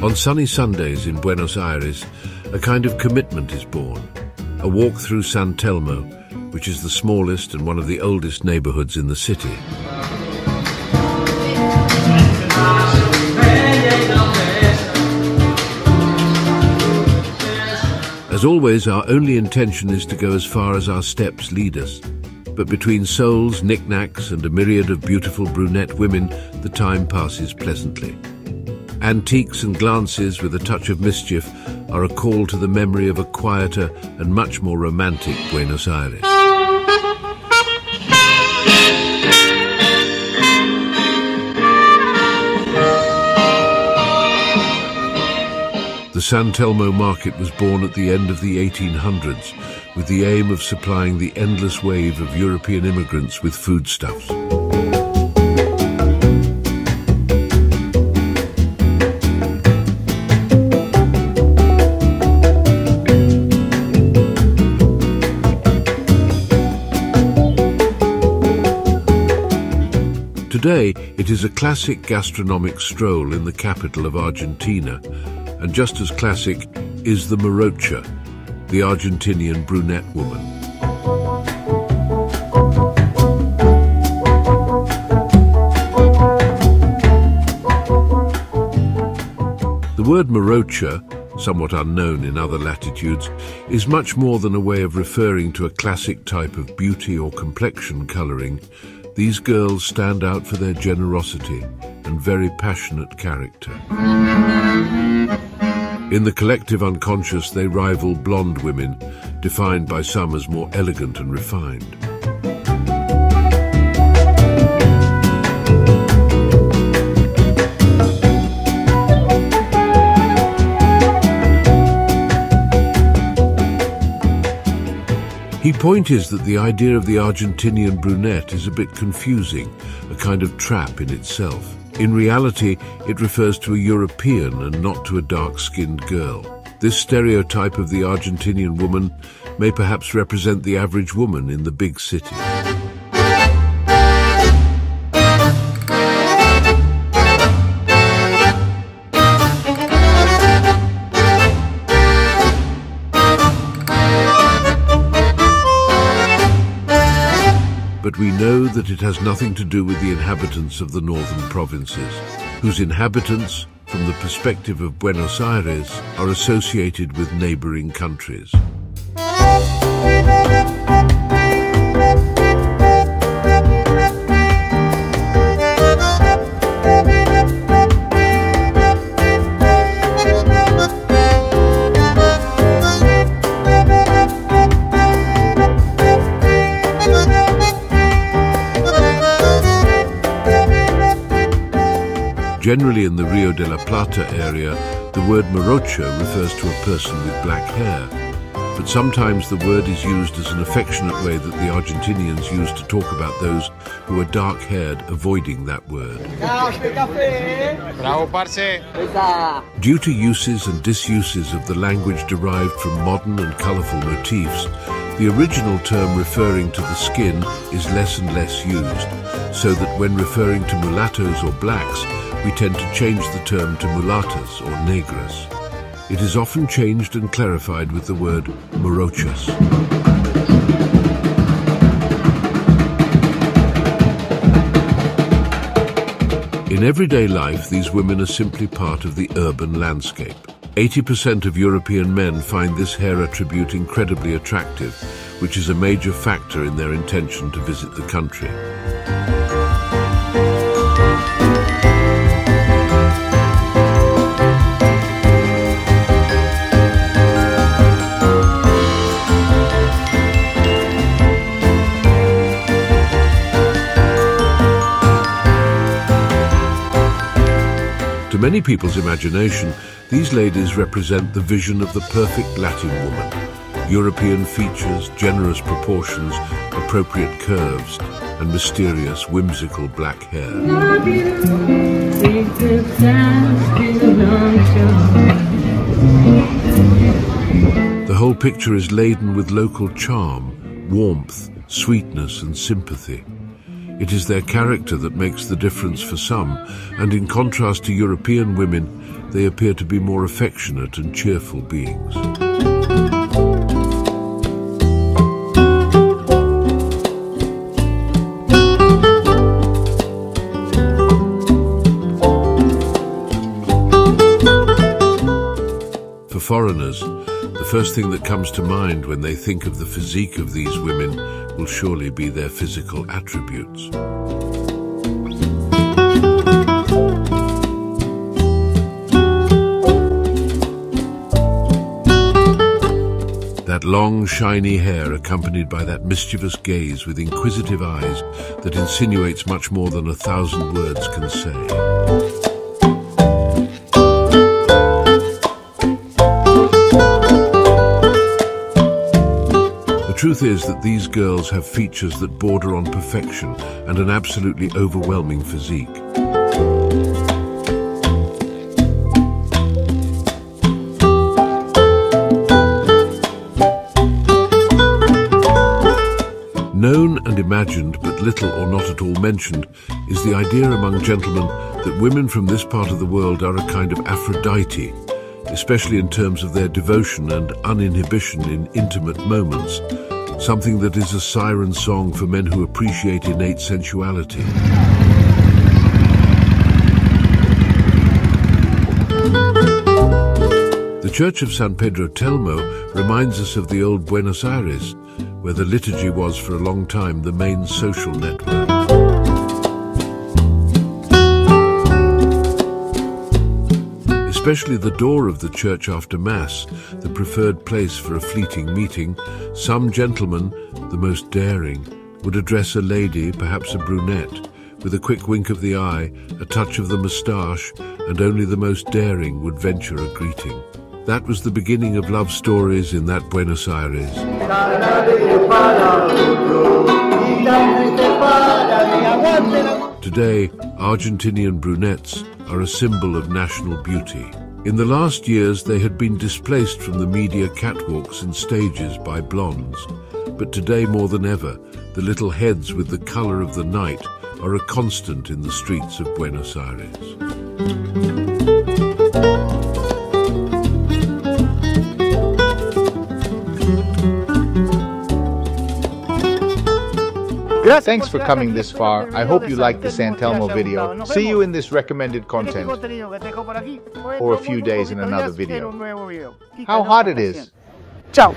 On sunny Sundays in Buenos Aires, a kind of commitment is born. A walk through San Telmo, which is the smallest and one of the oldest neighborhoods in the city. As always, our only intention is to go as far as our steps lead us. But between souls, knickknacks, and a myriad of beautiful brunette women, the time passes pleasantly. Antiques and glances with a touch of mischief are a call to the memory of a quieter and much more romantic Buenos Aires. The San Telmo market was born at the end of the 1800s with the aim of supplying the endless wave of European immigrants with foodstuffs. Today, it is a classic gastronomic stroll in the capital of Argentina, and just as classic is the morocha, the Argentinian brunette woman. The word morocha, somewhat unknown in other latitudes, is much more than a way of referring to a classic type of beauty or complexion colouring. These girls stand out for their generosity and very passionate character. In the collective unconscious, they rival blonde women, defined by some as more elegant and refined. Key point is that the idea of the Argentinian brunette is a bit confusing, a kind of trap in itself. In reality, it refers to a European and not to a dark-skinned girl. This stereotype of the Argentinian woman may perhaps represent the average woman in the big city. But we know that it has nothing to do with the inhabitants of the northern provinces, whose inhabitants, from the perspective of Buenos Aires, are associated with neighboring countries. Generally in the Rio de la Plata area, the word morocha refers to a person with black hair. But sometimes the word is used as an affectionate way that the Argentinians use to talk about those who are dark-haired, avoiding that word. Due to uses and disuses of the language derived from modern and colourful motifs, the original term referring to the skin is less and less used, so that when referring to mulattoes or blacks, we tend to change the term to mulatas or negras. It is often changed and clarified with the word morochas. In everyday life, these women are simply part of the urban landscape. 80% of European men find this hair attribute incredibly attractive, which is a major factor in their intention to visit the country. To many people's imagination, these ladies represent the vision of the perfect Latin woman. European features, generous proportions, appropriate curves, and mysterious, whimsical black hair. The whole picture is laden with local charm, warmth, sweetness and sympathy. It is their character that makes the difference for some, and in contrast to European women, they appear to be more affectionate and cheerful beings. For foreigners, the first thing that comes to mind when they think of the physique of these women will surely be their physical attributes. That long, shiny hair accompanied by that mischievous gaze with inquisitive eyes that insinuates much more than 1,000 words can say. The truth is that these girls have features that border on perfection and an absolutely overwhelming physique. Known and imagined, but little or not at all mentioned, is the idea among gentlemen that women from this part of the world are a kind of Aphrodite, especially in terms of their devotion and uninhibition in intimate moments, something that is a siren song for men who appreciate innate sensuality. The Church of San Pedro Telmo reminds us of the old Buenos Aires, where the liturgy was for a long time the main social network. Especially the door of the church after Mass, the preferred place for a fleeting meeting, some gentlemen, the most daring, would address a lady, perhaps a brunette, with a quick wink of the eye, a touch of the moustache, and only the most daring would venture a greeting. That was the beginning of love stories in that Buenos Aires. Today, Argentinian brunettes are a symbol of national beauty. In the last years, they had been displaced from the media catwalks and stages by blondes. But today, more than ever, the little heads with the color of the night are a constant in the streets of Buenos Aires. Thanks for coming this far. I hope you liked the San Telmo video. See you in this recommended content, or a few days in another video. How hot it is! Ciao!